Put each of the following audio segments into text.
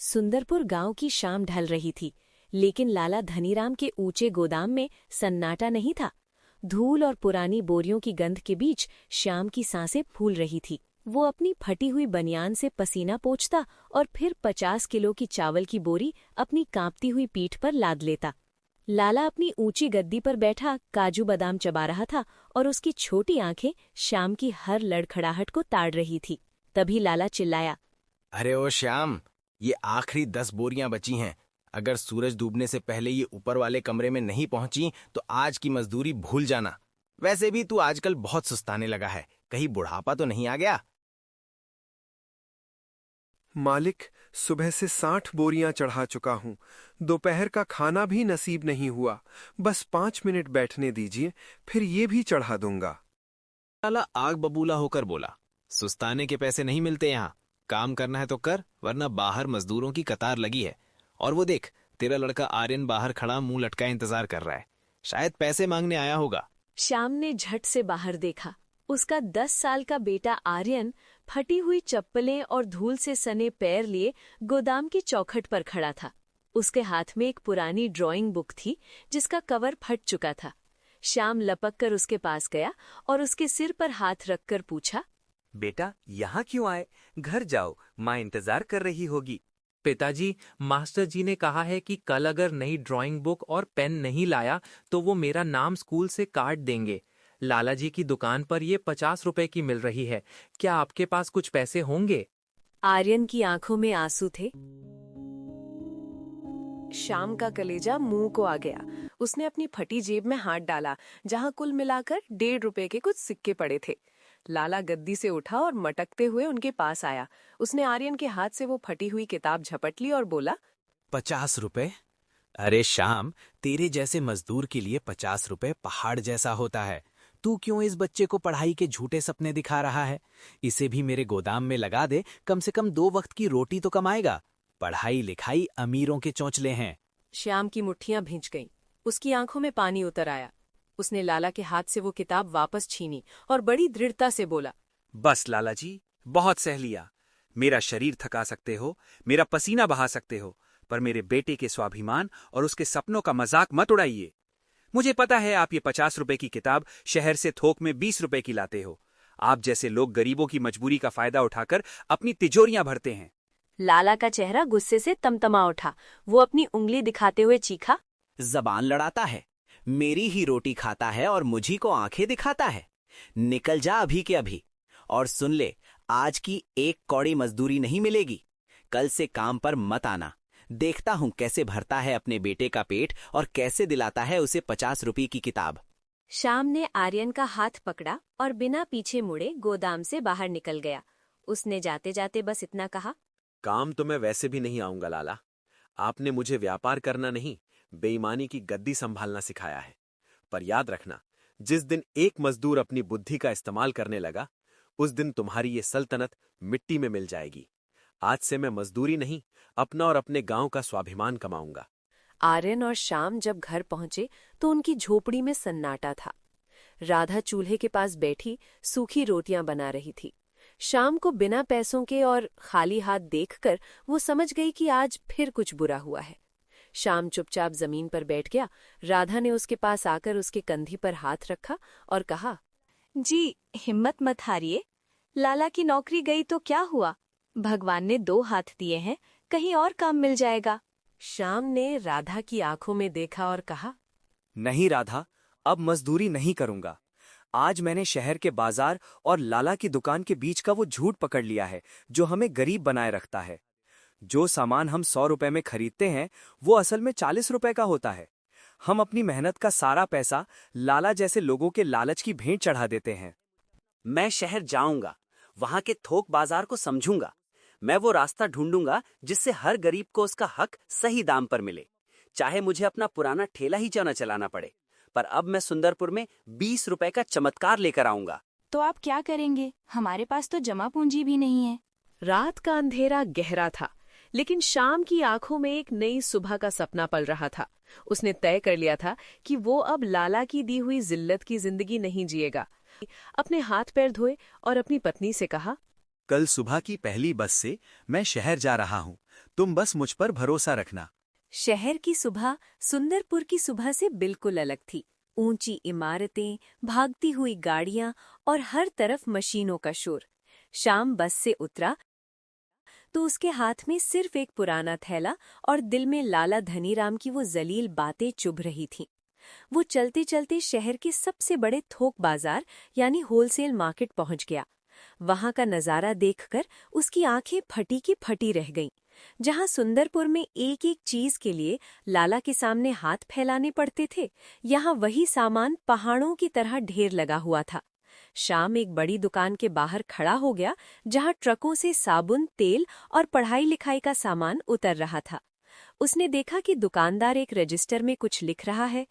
सुंदरपुर गांव की शाम ढल रही थी, लेकिन लाला धनीराम के ऊंचे गोदाम में सन्नाटा नहीं था। धूल और पुरानी बोरियों की गंध के बीच श्याम की सांसें फूल रही थी। वो अपनी फटी हुई बनियान से पसीना पोंछता और फिर 50 किलो की चावल की बोरी अपनी कांपती हुई पीठ पर लाद लेता। लाला अपनी ऊंची गद्दी पर बैठा काजू बादाम चबा रहा था और उसकी छोटी आंखें श्याम की हर लड़खड़ाहट को ताड़ रही थी। तभी लाला चिल्लाया, अरे ओ श्याम, ये आखिरी 10 बोरियां बची हैं। अगर सूरज डूबने से पहले ये ऊपर वाले कमरे में नहीं पहुंची तो आज की मजदूरी भूल जाना। वैसे भी तू आजकल बहुत सुस्ताने लगा है, कहीं बुढ़ापा तो नहीं आ गया? मालिक, सुबह से 60 बोरियां चढ़ा चुका हूं। दोपहर का खाना भी नसीब नहीं हुआ। बस 5 मिनट बैठने दीजिए, फिर ये भी चढ़ा दूंगा। लाला आग बबूला होकर बोला, सुस्ताने के पैसे नहीं मिलते यहाँ। काम करना है तो कर, वरना बाहर मजदूरों की कतार लगी है। और वो देख, तेरा लड़का आर्यन बाहर खड़ा मुंह लटकाए इंतजार कर रहा है। शायद पैसे मांगने आया होगा। श्याम ने झट से बाहर देखा। उसका 10 साल का बेटा आर्यन फटी हुई चप्पलें और धूल से सने पैर लिए गोदाम की चौखट पर खड़ा था। उसके हाथ में एक पुरानी ड्राइंग बुक थी जिसका कवर फट चुका था। श्याम लपक कर उसके पास गया और उसके सिर पर हाथ रखकर पूछा, बेटा, यहाँ क्यों आए? घर जाओ, माँ इंतजार कर रही होगी। पिताजी, मास्टर जी ने कहा है कि कल अगर नई ड्राइंग बुक और पेन नहीं लाया तो वो मेरा नाम स्कूल से काट देंगे। लाला जी की दुकान पर ये 50 रुपए की मिल रही है। क्या आपके पास कुछ पैसे होंगे? आर्यन की आंखों में आंसू थे। श्याम का कलेजा मुंह को आ गया। उसने अपनी फटी जेब में हाथ डाला, जहां कुल मिलाकर 1.5 रुपए के कुछ सिक्के पड़े थे। लाला गद्दी से उठा और मटकते हुए उनके पास आया। उसने आर्यन के हाथ से वो फटी हुई किताब झपट ली और बोला, 50 रुपए? अरे श्याम, तेरे जैसे मजदूर के लिए 50 रुपए पहाड़ जैसा होता है। तू क्यों इस बच्चे को पढ़ाई के झूठे सपने दिखा रहा है? इसे भी मेरे गोदाम में लगा दे, कम से कम 2 वक्त की रोटी तो कमाएगा। पढ़ाई लिखाई अमीरों के चौंचले हैं। श्याम की मुट्ठियां भींच गईं। उसकी आंखों में पानी उतर आया। उसने लाला के हाथ से वो किताब वापस छीनी और बड़ी दृढ़ता से बोला, बस लाला जी, बहुत सह लिया। मेरा शरीर थका सकते हो, मेरा पसीना बहा सकते हो, पर मेरे बेटे के स्वाभिमान और उसके सपनों का मजाक मत उड़ाइए। मुझे पता है आप ये 50 रुपए की किताब शहर से थोक में 20 रुपए की लाते हो। आप जैसे लोग गरीबों की मजबूरी का फायदा उठाकर अपनी तिजोरियां भरते हैं। लाला का चेहरा गुस्से से तमतमा उठा। वो अपनी उंगली दिखाते हुए चीखा, जबान लड़ाता है, मेरी ही रोटी खाता है और मुझी को आंखें दिखाता है। निकल जा अभी के अभी। और सुन ले, आज की 1 कौड़ी मजदूरी नहीं मिलेगी। कल से काम पर मत आना। देखता हूं कैसे भरता है अपने बेटे का पेट और कैसे दिलाता है उसे 50 रुपए की किताब। श्याम ने आर्यन का हाथ पकड़ा और बिना पीछे मुड़े गोदाम से बाहर निकल गया। उसने जाते जाते बस इतना कहा, काम तो मैं वैसे भी नहीं आऊंगा लाला। आपने मुझे व्यापार करना नहीं, बेईमानी की गद्दी संभालना सिखाया है। पर याद रखना, जिस दिन एक मजदूर अपनी बुद्धि का इस्तेमाल करने लगा, उस दिन तुम्हारी ये सल्तनत मिट्टी में मिल जाएगी। आज से मैं मजदूरी नहीं, अपना और अपने गांव का स्वाभिमान कमाऊंगा। आर्यन और श्याम जब घर पहुंचे तो उनकी झोपड़ी में सन्नाटा था। राधा चूल्हे के पास बैठी सूखी रोटियां बना रही थी। श्याम को बिना पैसों के और खाली हाथ देखकर वो समझ गई कि आज फिर कुछ बुरा हुआ है। श्याम चुपचाप जमीन पर बैठ गया। राधा ने उसके पास आकर उसके कंधे पर हाथ रखा और कहा, जी, हिम्मत मत हारिए। लाला की नौकरी गई तो क्या हुआ? भगवान ने 2 हाथ दिए हैं, कहीं और काम मिल जाएगा। श्याम ने राधा की आंखों में देखा और कहा, नहीं राधा, अब मजदूरी नहीं करूंगा। आज मैंने शहर के बाजार और लाला की दुकान के बीच का वो झूठ पकड़ लिया है जो हमें गरीब बनाए रखता है। जो सामान हम 100 रुपए में खरीदते हैं वो असल में 40 रुपए का होता है। हम अपनी मेहनत का सारा पैसा लाला जैसे लोगों के लालच की भेंट चढ़ा देते हैं। मैं शहर जाऊंगा, वहां के थोक बाजार को समझूंगा। मैं वो रास्ता ढूंढूंगा जिससे हर गरीब को उसका हक सही दाम पर मिले, चाहे मुझे अपना पुराना ठेला ही क्यों न चलाना पड़े। पर अब मैं सुंदरपुर में 20 रुपए का चमत्कार लेकर आऊंगा। तो आप क्या करेंगे? हमारे पास तो जमा पूंजी भी नहीं है। रात का अंधेरा गहरा था, लेकिन शाम की आंखों में एक नई सुबह का सपना पल रहा था। उसने तय कर लिया था कि वो अब लाला की दी हुई जिल्लत की जिंदगी नहीं जिएगा। अपने हाथ पैर धोए और अपनी पत्नी से कहा, कल सुबह की पहली बस से मैं शहर जा रहा हूँ। तुम बस मुझ पर भरोसा रखना। शहर की सुबह सुंदरपुर की सुबह से बिल्कुल अलग थी। ऊंची इमारतें, भागती हुई गाड़ियां और हर तरफ मशीनों का शोर। शाम बस से उतरा तो उसके हाथ में सिर्फ एक पुराना थैला और दिल में लाला धनीराम की वो जलील बातें चुभ रही थीं। वो चलते चलते शहर के सबसे बड़े थोक बाजार यानी होलसेल मार्केट पहुंच गया। वहां का नजारा देखकर उसकी आंखें फटी की फटी रह गईं। जहां सुंदरपुर में एक एक चीज के लिए लाला के सामने हाथ फैलाने पड़ते थे, यहाँ वही सामान पहाड़ों की तरह ढेर लगा हुआ था। शाम एक बड़ी दुकान के बाहर खड़ा हो गया, जहां ट्रकों से साबुन, तेल और पढ़ाई लिखाई का सामान उतर रहा था। उसने देखा कि दुकानदार एक रजिस्टर में कुछ लिख रहा है।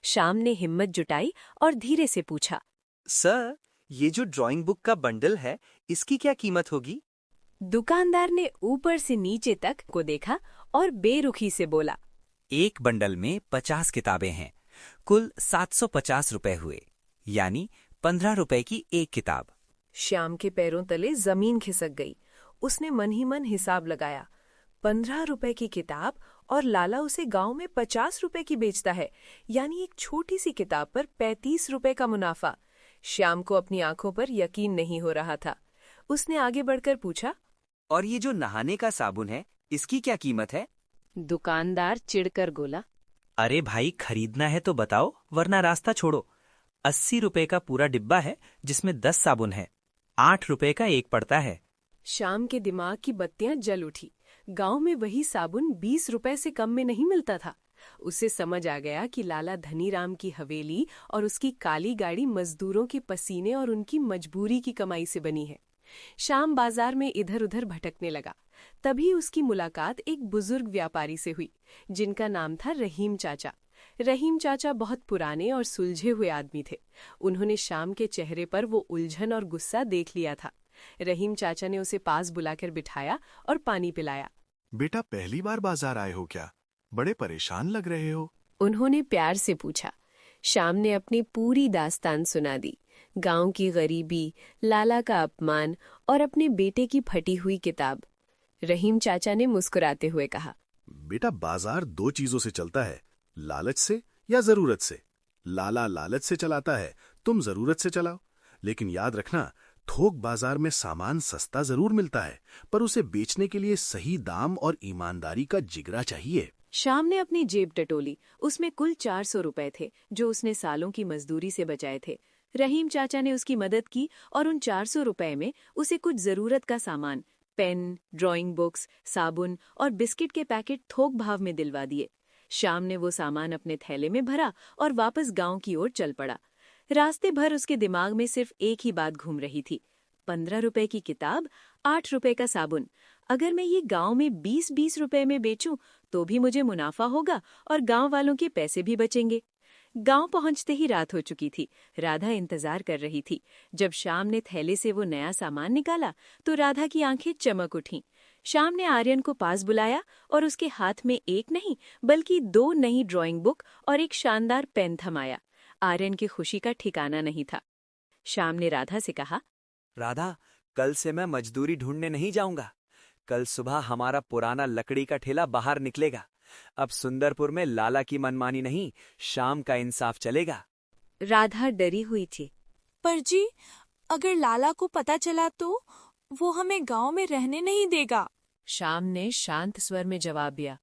शाम ने हिम्मत जुटाई और धीरे से पूछा, सर, ये जो ड्राइंग बुक का बंडल है, इसकी क्या कीमत होगी? दुकानदार ने ऊपर से नीचे तक को देखा और बेरुखी से बोला, एक बंडल में 50 किताबें हैं, कुल 750 रुपए हुए, यानी 15 रुपए की एक किताब। श्याम के पैरों तले जमीन खिसक गई। उसने मन ही मन हिसाब लगाया। 15 रुपए की किताब और लाला उसे गांव में 50 रुपए की बेचता है, यानी एक छोटी सी किताब पर 35 रुपए का मुनाफा। श्याम को अपनी आंखों पर यकीन नहीं हो रहा था। उसने आगे बढ़कर पूछा, और ये जो नहाने का साबुन है, इसकी क्या कीमत है? दुकानदार चिढ़कर बोला, अरे भाई, खरीदना है तो बताओ, वरना रास्ता छोड़ो। 80 रुपए का पूरा डिब्बा है, जिसमें 10 साबुन है। 8 रुपए का एक पड़ता है। श्याम के दिमाग की बत्तियां जल उठी। गांव में वही साबुन 20 रुपए से कम में नहीं मिलता था। उसे समझ आ गया कि लाला धनीराम की हवेली और उसकी काली गाड़ी मजदूरों के पसीने और उनकी मजबूरी की कमाई से बनी है। शाम बाजार में इधर उधर भटकने लगा। तभी उसकी मुलाकात एक बुजुर्ग व्यापारी से हुई, जिनका नाम था रहीम चाचा। रहीम चाचा बहुत पुराने और सुलझे हुए आदमी थे। उन्होंने शाम के चेहरे पर वो उलझन और गुस्सा देख लिया था। रहीम चाचा ने उसे पास बुलाकर बिठाया और पानी पिलाया। बेटा, पहली बार बाजार आए हो क्या? बड़े परेशान लग रहे हो। उन्होंने प्यार से पूछा। शाम ने अपनी पूरी दास्तान सुना दी। गांव की गरीबी, लाला का अपमान और अपने बेटे की फटी हुई किताब। रहीम चाचा ने मुस्कुराते हुए कहा, बेटा, बाजार दो चीजों से चलता है, लालच से या जरूरत से। लाला लालच से चलाता है, तुम जरूरत से चलाओ। लेकिन याद रखना, थोक बाजार में सामान सस्ता जरूर मिलता है, पर उसे बेचने के लिए सही दाम और ईमानदारी का जिगरा चाहिए। शाम ने अपनी जेब टटोली। उसमें कुल 400 रुपए थे, जो उसने सालों की मजदूरी से बचाए थे। रहीम चाचा ने उसकी मदद की और उन 400 रुपए में उसे कुछ जरूरत का सामान, पेन, ड्राइंग बुक्स, साबुन और बिस्किट के पैकेट थोक भाव में दिलवा दिए। शाम ने वो सामान अपने थैले में भरा और वापस गांव की ओर चल पड़ा। रास्ते भर उसके दिमाग में सिर्फ एक ही बात घूम रही थी, 15 रुपए की किताब, 8 रुपए का साबुन। अगर मैं ये गांव में 20-20 रुपए में बेचूं तो भी मुझे मुनाफा होगा और गांव वालों के पैसे भी बचेंगे। गांव पहुंचते ही रात हो चुकी थी। राधा इंतजार कर रही थी। जब शाम ने थैले से वो नया सामान निकाला तो राधा की आंखें चमक उठीं। शाम ने आर्यन को पास बुलाया और उसके हाथ में एक नहीं बल्कि 2 नई ड्राइंग बुक और एक शानदार पेन थमाया। आर्यन की खुशी का ठिकाना नहीं था। शाम ने राधा से कहा, राधा, कल से मैं मजदूरी ढूंढने नहीं जाऊंगा। कल सुबह हमारा पुराना लकड़ी का ठेला बाहर निकलेगा। अब सुंदरपुर में लाला की मनमानी नहीं, शाम का इंसाफ चलेगा। राधा डरी हुई थी। पर जी, अगर लाला को पता चला तो वो हमें गांव में रहने नहीं देगा। शाम ने शांत स्वर में जवाब दिया,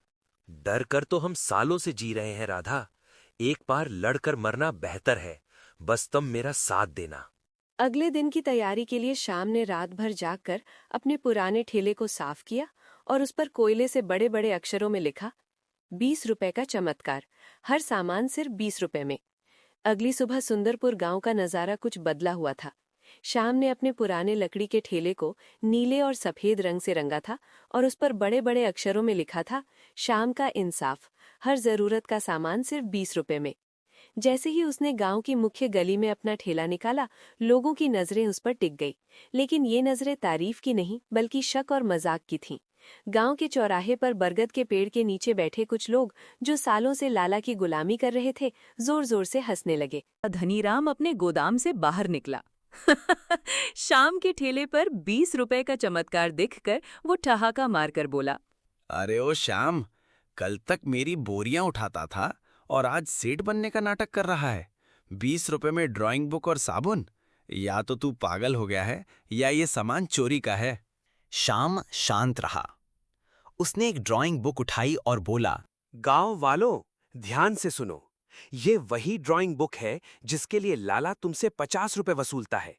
डर कर तो हम सालों से जी रहे हैं राधा। एक बार लड़कर मरना बेहतर है। बस तुम मेरा साथ देना। अगले दिन की तैयारी के लिए शाम ने रात भर जागकर अपने पुराने ठेले को साफ किया और उस पर कोयले से बड़े बड़े अक्षरों में लिखा, 20 रुपए का चमत्कार, हर सामान सिर्फ 20 रुपए में। अगली सुबह सुंदरपुर गांव का नजारा कुछ बदला हुआ था। शाम ने अपने पुराने लकड़ी के ठेले को नीले और सफेद रंग से रंगा था और उस पर बड़े बड़े अक्षरों में लिखा था, शाम का इंसाफ, हर जरूरत का सामान सिर्फ 20 रुपए में। जैसे ही उसने गांव की मुख्य गली में अपना ठेला निकाला, लोगों की नजरें उस पर टिक गई। लेकिन ये नजरें तारीफ की नहीं बल्कि शक और मजाक की थीं। गांव के चौराहे पर बरगद के पेड़ के नीचे बैठे कुछ लोग, जो सालों से लाला की गुलामी कर रहे थे, जोर जोर से हंसने लगे। धनीराम अपने गोदाम से बाहर निकला। शाम के ठेले पर 20 रुपए का चमत्कार दिखकर वो ठहाका मारकर बोला, अरे ओ श्याम, कल तक मेरी बोरियां उठाता था और आज सेठ बनने का नाटक कर रहा है। 20 रुपए में ड्राइंग बुक और साबुन? या तो तू पागल हो गया है या ये सामान चोरी का है। श्याम शांत रहा। उसने एक ड्राइंग बुक उठाई और बोला, गांव वालों, ध्यान से सुनो। ये वही ड्राइंग बुक है जिसके लिए लाला तुमसे 50 रुपए वसूलता है,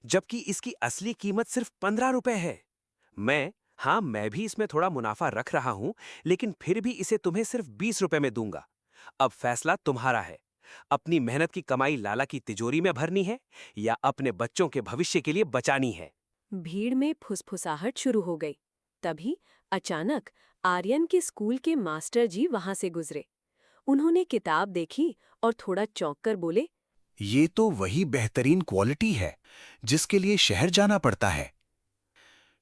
जबकि इसकी असली कीमत सिर्फ 15 रुपए है। मैं भी इसमें थोड़ा मुनाफा रख रहा हूं, लेकिन फिर भी इसे तुम्हें सिर्फ 20 रुपए में दूंगा। अब फैसला तुम्हारा है। अपनी मेहनत की कमाई लाला की तिजोरी में भरनी है या अपने बच्चों के भविष्य के लिए बचानी है। भीड़ में फुसफुसाहट शुरू हो गई। तभी अचानक आर्यन के स्कूल के मास्टर जी वहां से गुजरे। उन्होंने किताब देखी और थोड़ा चौंक कर बोले, ये तो वही बेहतरीन क्वालिटी है जिसके लिए शहर जाना पड़ता है।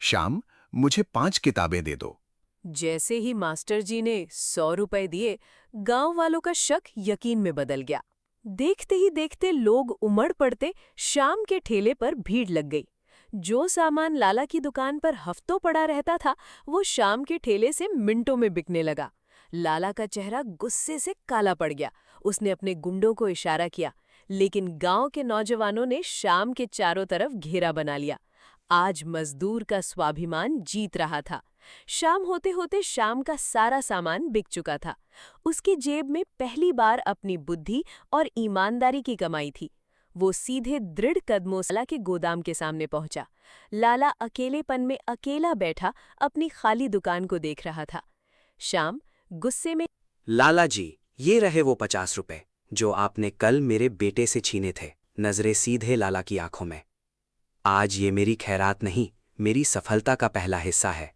श्याम, मुझे 5 किताबें दे दो। जैसे ही मास्टर जी ने 100 रुपए दिए, गांव वालों का शक यकीन में बदल गया। देखते ही देखते लोग उमड़ पड़ते, श्याम के ठेले पर भीड़ लग गई। जो सामान लाला की दुकान पर हफ्तों पड़ा रहता था, वो श्याम के ठेले से मिनटों में बिकने लगा। लाला का चेहरा गुस्से से काला पड़ गया। उसने अपने गुंडों को इशारा किया, लेकिन गांव के नौजवानों ने श्याम के चारों तरफ घेरा बना लिया। आज मजदूर का स्वाभिमान जीत रहा था। शाम होते होते श्याम का सारा सामान बिक चुका था। उसकी जेब में पहली बार अपनी बुद्धि और ईमानदारी की कमाई थी। वो सीधे दृढ़ कदमों से लाला के गोदाम के सामने पहुंचा। लाला अकेलेपन में अकेला बैठा अपनी खाली दुकान को देख रहा था। श्याम गुस्से में, लाला जी, ये रहे वो 50 रुपए जो आपने कल मेरे बेटे से छीने थे। नजरें सीधे लाला की आंखों में। आज ये मेरी खैरात नहीं, मेरी सफलता का पहला हिस्सा है।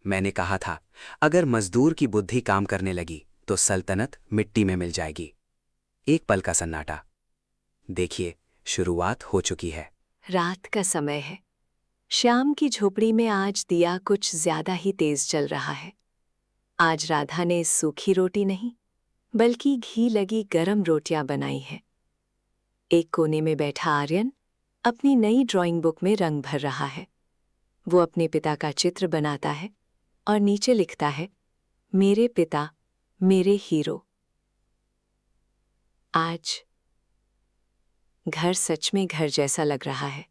मैंने कहा था, अगर मजदूर की बुद्धि काम करने लगी तो सल्तनत मिट्टी में मिल जाएगी। एक पल का सन्नाटा। देखिए, शुरुआत हो चुकी है। रात का समय है। श्याम की झोपड़ी में आज दिया कुछ ज्यादा ही तेज जल रहा है। आज राधा ने सूखी रोटी नहीं, बल्कि घी लगी गरम रोटियां बनाई है। एक कोने में बैठा आर्यन अपनी नई ड्राइंग बुक में रंग भर रहा है। वो अपने पिता का चित्र बनाता है और नीचे लिखता है, मेरे पिता, मेरे हीरो। आज घर सच में घर जैसा लग रहा है।